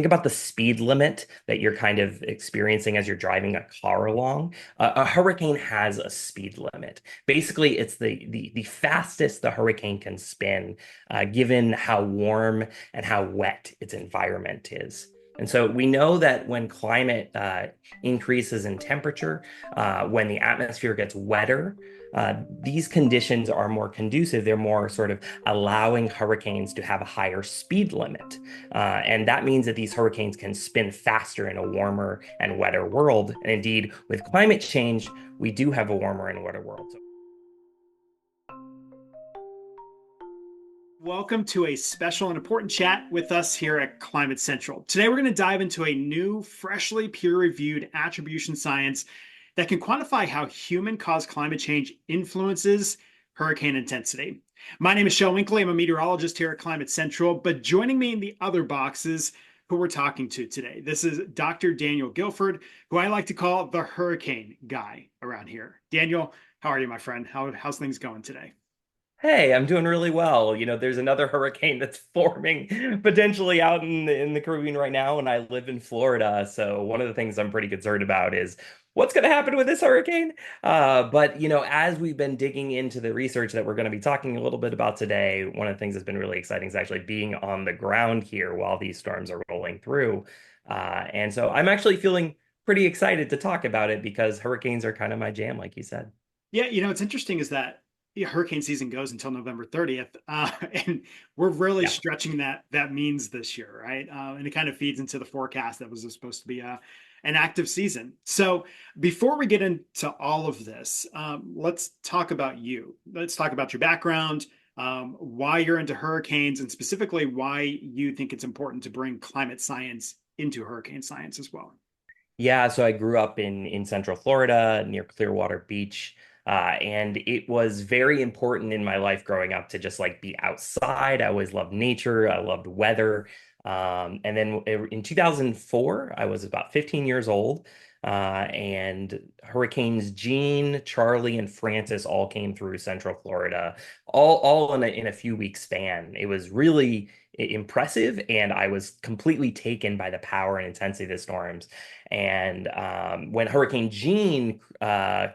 Think about the speed limit that you're kind of experiencing as you're driving a car along. A hurricane has a speed limit. Basically, it's the fastest the hurricane can spin, given how warm and how wet its environment is. And so we know that when climate increases in temperature, when the atmosphere gets wetter, these conditions are more conducive. They're more sort of allowing hurricanes to have a higher speed limit. And that means that these hurricanes can spin faster in a warmer and wetter world. And indeed, with climate change, we do have a warmer and wetter world. Welcome to a special and important chat with us here at Climate Central. Today, we're going to dive into a new, freshly peer reviewed attribution science that can quantify how human caused climate change influences hurricane intensity. My name is Shel Winkley. I'm a meteorologist here at Climate Central, but joining me in the other boxes who we're talking to today. This is Dr. Daniel Gilford, who I like to call the hurricane guy around here. Daniel, how are you, my friend? How's things going today? Hey, I'm doing really well. There's another hurricane that's forming potentially out in the Caribbean right now, and I live in Florida. So one of the things I'm pretty concerned about is what's going to happen with this hurricane. But as we've been digging into the research that we're going to be talking a little bit about today, one of the things that's been really exciting is actually being on the ground here while these storms are rolling through. And so I'm actually feeling pretty excited to talk about it because hurricanes are kind of my jam, like you said. Yeah, what's interesting is that hurricane season goes until November 30th, and we're really Yeah. stretching that means this year, right? And it kind of feeds into the forecast that was supposed to be an active season. So before we get into all of this, let's talk about you. Let's talk about your background, why you're into hurricanes, and specifically why you think it's important to bring climate science into hurricane science as well. Yeah, so I grew up in Central Florida near Clearwater Beach. And it was very important in my life growing up to just like be outside. I always loved nature. I loved weather. And then in 2004, I was about 15 years old. And Hurricanes Gene, Charlie, and Francis all came through Central Florida, all in a few weeks span. It was really impressive, and I was completely taken by the power and intensity of the storms. And when Hurricane Gene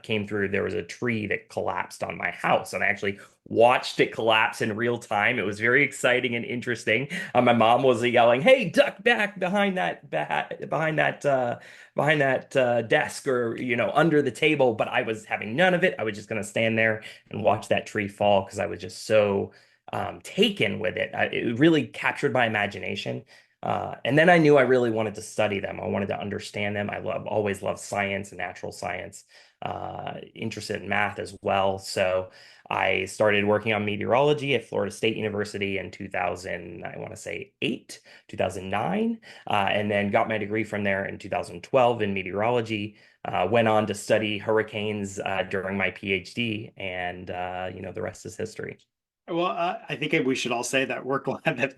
came through, there was a tree that collapsed on my house, and I actually watched it collapse in real time. It was very exciting and interesting. My mom was yelling, "Hey, duck back behind that desk, or under the table." But I was having none of it. I was just going to stand there and watch that tree fall because I was just so taken with it. It really captured my imagination. And then I knew I really wanted to study them. I wanted to understand them. Always loved science and natural science, interested in math as well. So I started working on meteorology at Florida State University in 2000, I want to say 2009, and then got my degree from there in 2012 in meteorology. Went on to study hurricanes during my PhD, and the rest is history. Well, I think we should all say that we're glad that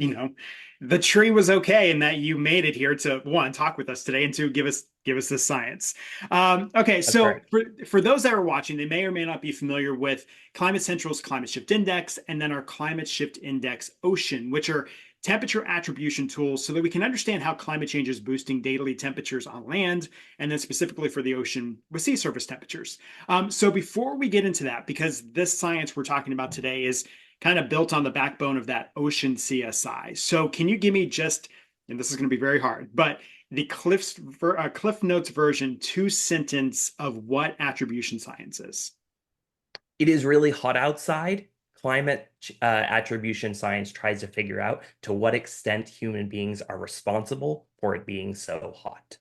the tree was okay and that you made it here to one talk with us today and to give us the science. Okay, That's so correct. for those that are watching, they may or may not be familiar with Climate Central's Climate Shift Index and then our Climate Shift Index Ocean, which are temperature attribution tools so that we can understand how climate change is boosting daily temperatures on land, and then specifically for the ocean with sea surface temperatures. So before we get into that, because this science we're talking about today is kind of built on the backbone of that ocean CSI. So can you give me just, and this is going to be very hard, but the Cliff Notes version, two sentence of what attribution science is? It is really hot outside. Climate attribution science tries to figure out to what extent human beings are responsible for it being so hot.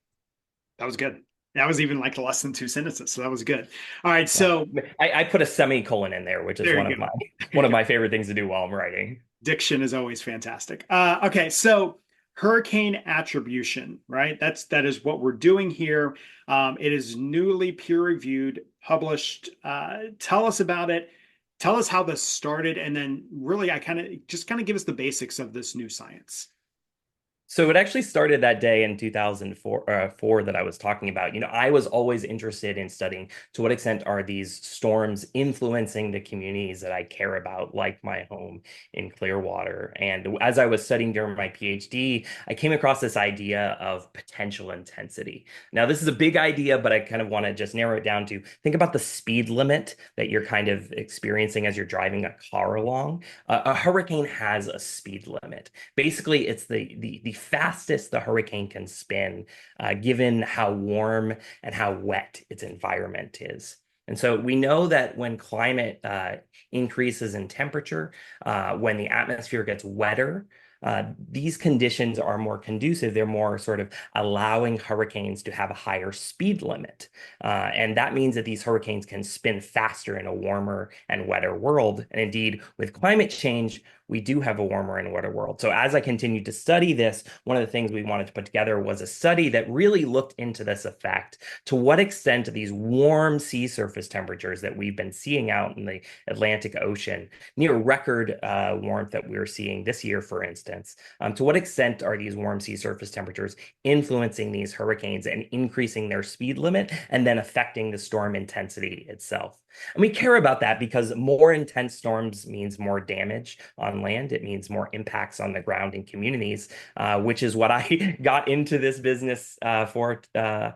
That was good. That was even like less than two sentences, so that was good. All right, Yeah. so I put a semicolon in there, which is there one you of go. my There one you of go. my favorite things to do while I'm writing. Diction is always fantastic. Okay, so hurricane attribution, right? That is what we're doing here. It is newly peer reviewed, published. Tell us about it. Tell us how this started, and then really, I kind of give us the basics of this new science. So it actually started that day in 2004 four that I was talking about. I was always interested in studying to what extent are these storms influencing the communities that I care about, like my home in Clearwater. And as I was studying during my PhD, I came across this idea of potential intensity. Now, this is a big idea, but I kind of want to just narrow it down to think about the speed limit that you're kind of experiencing as you're driving a car along. A hurricane has a speed limit. Basically, it's the fastest the hurricane can spin, given how warm and how wet its environment is. And so we know that when climate increases in temperature, when the atmosphere gets wetter, these conditions are more conducive. They're more sort of allowing hurricanes to have a higher speed limit. And that means that these hurricanes can spin faster in a warmer and wetter world. And indeed, with climate change, we do have a warmer and wetter world. So as I continued to study this, one of the things we wanted to put together was a study that really looked into this effect. To what extent these warm sea surface temperatures that we've been seeing out in the Atlantic Ocean, near record warmth that we're seeing this year, for instance, to what extent are these warm sea surface temperatures influencing these hurricanes and increasing their speed limit and then affecting the storm intensity itself? And we care about that because more intense storms means more damage on land. It means more impacts on the ground and communities, which is what I got into this business for to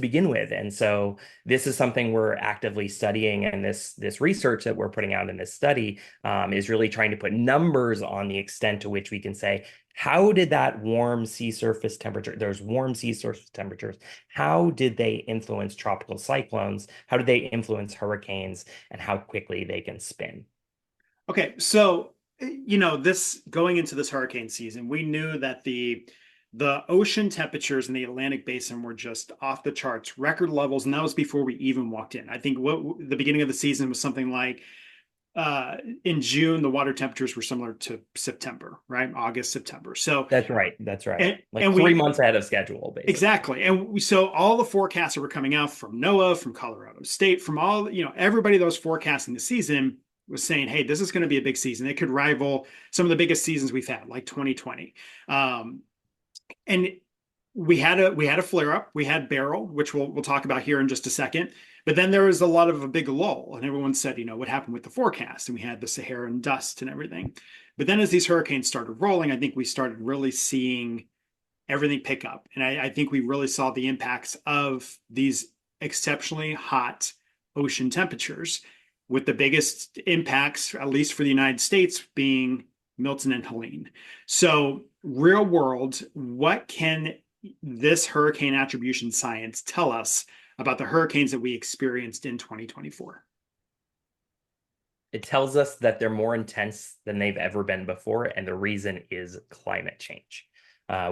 begin with. And so this is something we're actively studying, and this research that we're putting out in this study is really trying to put numbers on the extent to which we can say, how did that warm sea surface temperature, there's warm sea surface temperatures, how did they influence tropical cyclones? How did they influence hurricanes and how quickly they can spin? Okay, so this going into this hurricane season, we knew that the ocean temperatures in the Atlantic basin were just off the charts, record levels, and that was before we even walked in. I think what the beginning of the season was something like in June, the water temperatures were similar to September, right? August, September. So That's right. That's right. Like and three we months ahead of schedule, basically. exactly. So all the forecasts that were coming out from NOAA, from Colorado State, from all, everybody that was forecasting the season was saying, hey, this is going to be a big season. It could rival some of the biggest seasons we've had, like 2020. And we had a flare up. We had Beryl, which we'll talk about here in just a second. But then there was a lot of a big lull, and everyone said, what happened with the forecast? And we had the Saharan dust and everything. But then as these hurricanes started rolling, I think we started really seeing everything pick up. And I think we really saw the impacts of these exceptionally hot ocean temperatures, with the biggest impacts, at least for the United States, being Milton and Helene. So, real world, what can this hurricane attribution science tell us about the hurricanes that we experienced in 2024? It tells us that they're more intense than they've ever been before, and the reason is climate change.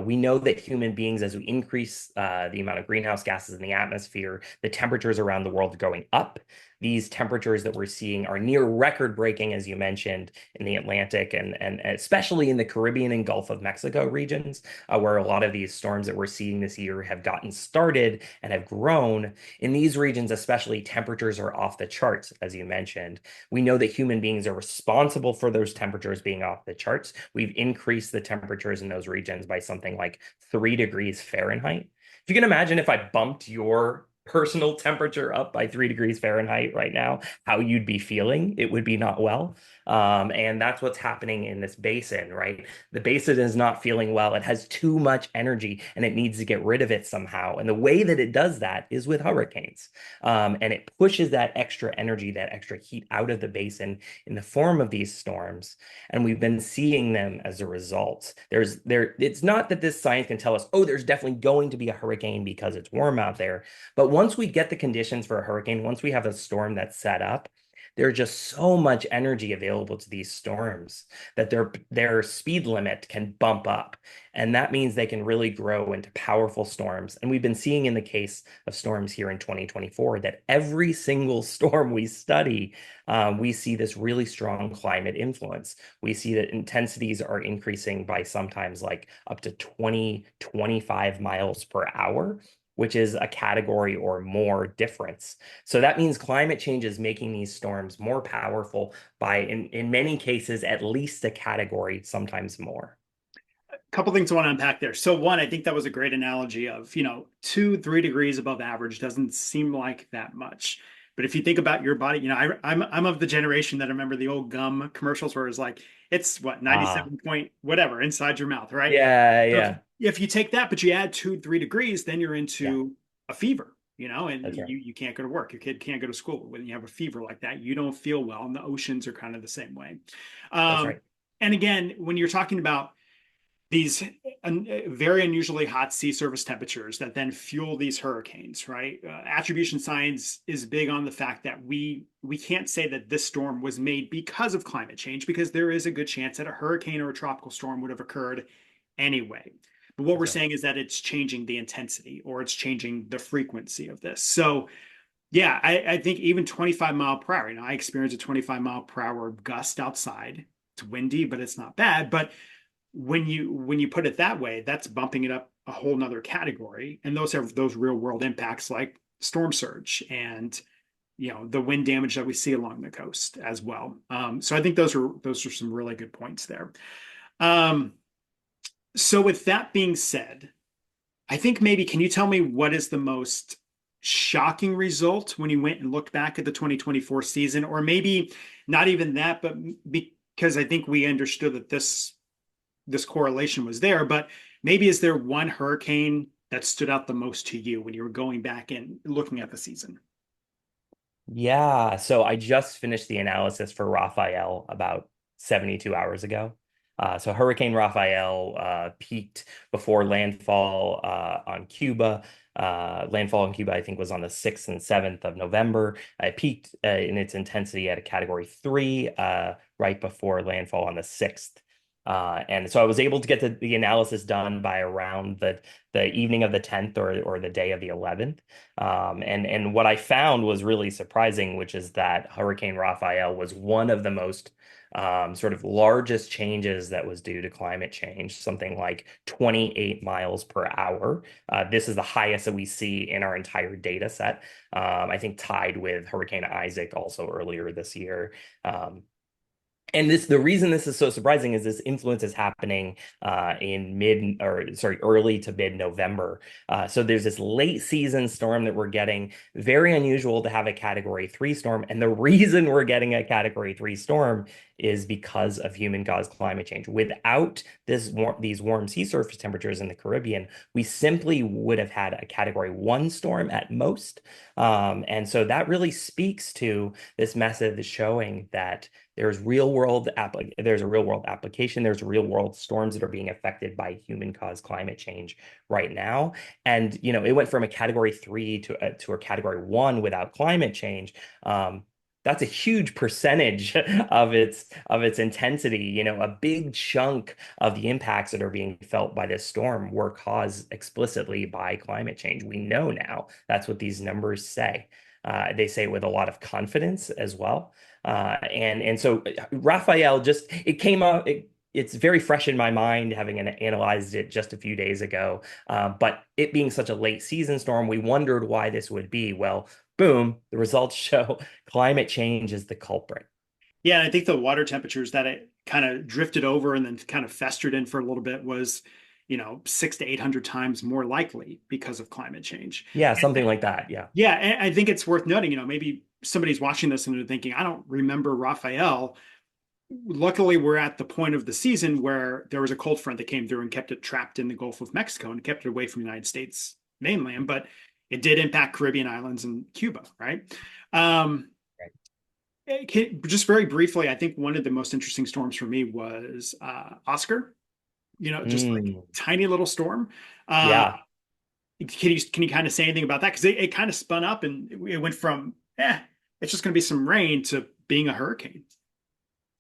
We know that human beings, as we increase the amount of greenhouse gases in the atmosphere, the temperatures around the world are going up. These temperatures that we're seeing are near record breaking, as you mentioned, in the Atlantic and especially in the Caribbean and Gulf of Mexico regions, where a lot of these storms that we're seeing this year have gotten started and have grown. In these regions, especially, temperatures are off the charts, as you mentioned. We know that human beings are responsible for those temperatures being off the charts. We've increased the temperatures in those regions by something like 3 degrees Fahrenheit. If you can imagine if I bumped your personal temperature up by 3 degrees Fahrenheit right now, how you'd be feeling, it would be not well. And that's what's happening in this basin, right? The basin is not feeling well. It has too much energy and it needs to get rid of it somehow. And the way that it does that is with hurricanes. And it pushes that extra energy, that extra heat out of the basin in the form of these storms. And we've been seeing them as a result. It's not that this science can tell us, oh, there's definitely going to be a hurricane because it's warm out there. But once we get the conditions for a hurricane, once we have a storm that's set up, there's just so much energy available to these storms that their speed limit can bump up. And that means they can really grow into powerful storms. And we've been seeing in the case of storms here in 2024 that every single storm we study, we see this really strong climate influence. We see that intensities are increasing by sometimes like up to 20, 25 miles per hour, which is a category or more difference. So that means climate change is making these storms more powerful by, in many cases, at least a category, sometimes more. Couple things I want to unpack there. So one, I think that was a great analogy of, 2, 3 degrees above average doesn't seem like that much. But if you think about your body, I'm of the generation that remember the old gum commercials where it's like, it's what, Ah, 97 point whatever inside your mouth, right? yeah, So if, yeah, if you take that, but you add 2, 3 degrees, then you're yeah, into a fever, and that's right. you can't go to work. Your kid can't go to school. When you have a fever like that, you don't feel well. And the oceans are kind of the same way. That's Um, right. and again, when you're talking about these very unusually hot sea surface temperatures that then fuel these hurricanes, right? Attribution science is big on the fact that we can't say that this storm was made because of climate change, because there is a good chance that a hurricane or a tropical storm would have occurred anyway. But what we're That's right. saying is that it's changing the intensity or it's changing the frequency of this. So yeah, I think even 25 mile per hour, I experienced a 25 mile per hour gust outside. It's windy, but it's not bad. But when you put it that way, that's bumping it up a whole nother category. And those have those real world impacts like storm surge and the wind damage that we see along the coast as well. So I think those are some really good points there. Um, so with that being said, I think maybe can you tell me what is the most shocking result when you went and looked back at the 2024 season, or maybe not even that, but because I think we understood that this correlation was there, but maybe is there one hurricane that stood out the most to you when you were going back and looking at the season? Yeah, so I just finished the analysis for Rafael about 72 hours ago. So Hurricane Rafael peaked before landfall on Cuba. Landfall in Cuba, I think, was on the 6th and 7th of November. It peaked in its intensity at a category 3 right before landfall on the 6th. And so I was able to get the analysis done by around the evening of the 10th or the day of the 11th. And what I found was really surprising, which is that Hurricane Rafael was one of the most sort of largest changes that was due to climate change, something like 28 miles per hour. This is the highest that we see in our entire data set. I think tied with Hurricane Isaac also earlier this year. And the reason this is so surprising is this influence is happening early to mid November. So there's this late season storm that we're getting. Very unusual to have a category 3 storm. And the reason we're getting a category 3 storm is because of human caused climate change. Without these warm sea surface temperatures in the Caribbean, we simply would have had a category 1 storm at most. And so that really speaks to this method showing that there's a real world application. There's real world storms that are being affected by human caused climate change right now. And it went from a category 3 to a category 1 without climate change. That's a huge percentage of its intensity. A big chunk of the impacts that are being felt by this storm were caused explicitly by climate change. We know now. That's what these numbers say. They say it with a lot of confidence as well. And so Raphael it came out. It's very fresh in my mind, having analyzed it just a few days ago. But it being such a late season storm, we wondered why this would be. Well, boom, the results show climate change is the culprit. Yeah, and I think the water temperatures that it kind of drifted over and then kind of festered in for a little bit was, 600 to 800 times more likely because of climate change. Yeah, something like that. Yeah. Yeah, and I think it's worth noting, maybe somebody's watching this and they're thinking, I don't remember Raphael. Luckily, we're at the point of the season where there was a cold front that came through and kept it trapped in the Gulf of Mexico and kept it away from the United States mainland, but it did impact Caribbean islands and Cuba, right? Um, Right. just very briefly, I think one of the most interesting storms for me was Oscar. Just like Mm, tiny little storm. Uh, yeah. can you kind of say anything about that? Because it kind of spun up and it went from it's just going to be some rain to being a hurricane.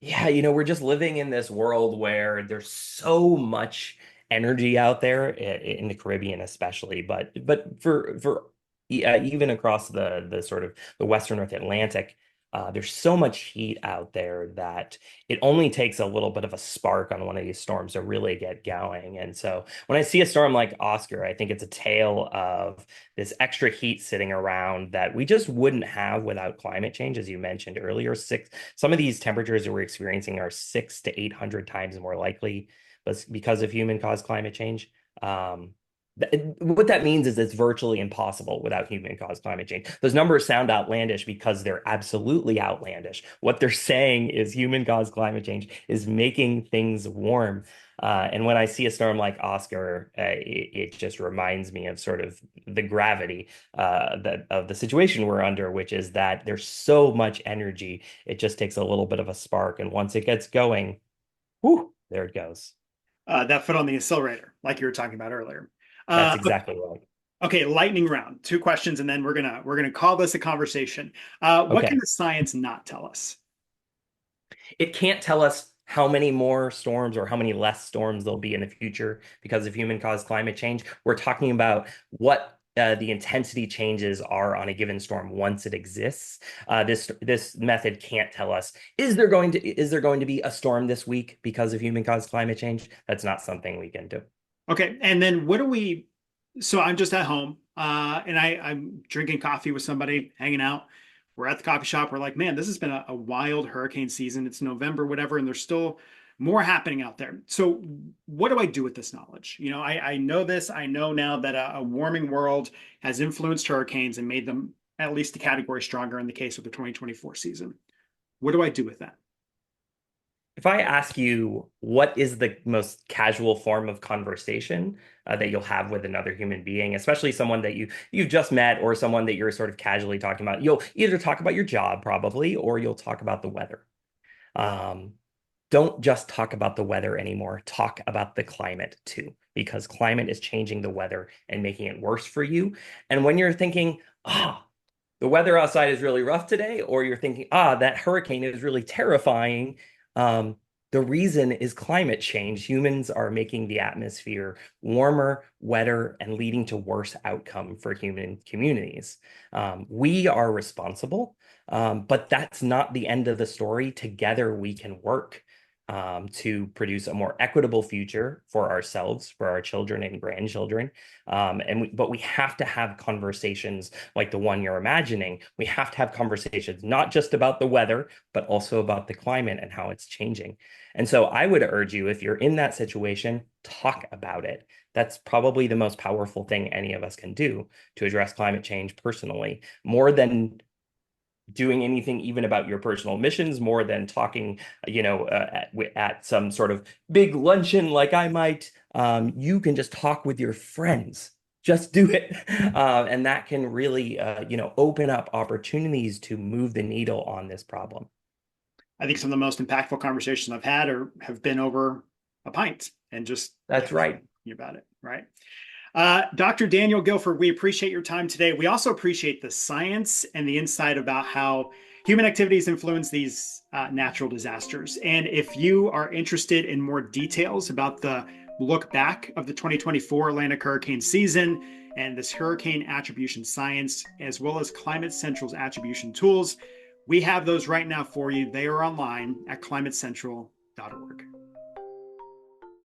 Yeah, we're just living in this world where there's so much energy out there in the Caribbean, especially, but for even across the sort of the Western North Atlantic, there's so much heat out there that it only takes a little bit of a spark on one of these storms to really get going. And so when I see a storm like Oscar, I think it's a tale of this extra heat sitting around that we just wouldn't have without climate change, as you mentioned earlier. Some of these temperatures that we're experiencing are 600 to 800 times more likely. but because of human caused climate change. What that means is it's virtually impossible without human caused climate change. Those numbers sound outlandish because they're absolutely outlandish. What they're saying is human caused climate change is making things warm. And when I see a storm like Oscar, it just reminds me of sort of the gravity of the situation we're under, which is that there's so much energy. It just takes a little bit of a spark. And once it gets going, whew, there it goes. That foot on the accelerator, like you were talking about earlier. That's exactly right. Okay, lightning round. Two questions, and then we're gonna call this a conversation. What can Okay. the science not tell us? It can't tell us how many more storms or how many less storms there'll be in the future because of human caused climate change. We're talking about what the intensity changes are on a given storm once it exists. This method can't tell us is there going to be a storm this week because of human caused climate change? That's not something we can do. Okay, and then what do we? So I'm just at home, and I'm drinking coffee with somebody, hanging out. We're at the coffee shop. We're like, man, this has been a wild hurricane season. It's November, whatever, and there's still more happening out there. So what do I do with this knowledge? I know this. I know now that a warming world has influenced hurricanes and made them at least a category stronger in the case of the 2024 season. What do I do with that? If I ask you what is the most casual form of conversation that you'll have with another human being, especially someone that you've just met or someone that you're sort of casually talking about, you'll either talk about your job probably, or you'll talk about the weather. Um, don't just talk about the weather anymore. Talk about the climate too, because climate is changing the weather and making it worse for you. And when you're thinking, ah, the weather outside is really rough today, or you're thinking, that hurricane is really terrifying. Um, the reason is climate change. Humans are making the atmosphere warmer, wetter, and leading to worse outcome for human communities. We are responsible, but that's not the end of the story. Together, we can work to produce a more equitable future for ourselves, for our children and grandchildren. But we have to have conversations like the one you're imagining. We have to have conversations not just about the weather, but also about the climate and how it's changing. And so I would urge you, if you're in that situation, talk about it. That's probably the most powerful thing any of us can do to address climate change personally, more than doing anything even about your personal missions, more than talking, at some sort of big luncheon like I might. You can just talk with your friends. Just do it. And that can really, open up opportunities to move the needle on this problem. I think some of the most impactful conversations I've had have been over a pint and just That's right. talking about it, right? Dr. Daniel Gilford, we appreciate your time today. We also appreciate the science and the insight about how human activities influence these natural disasters. And if you are interested in more details about the look back of the 2024 Atlantic hurricane season and this hurricane attribution science, as well as Climate Central's attribution tools, we have those right now for you. They are online at climatecentral.org.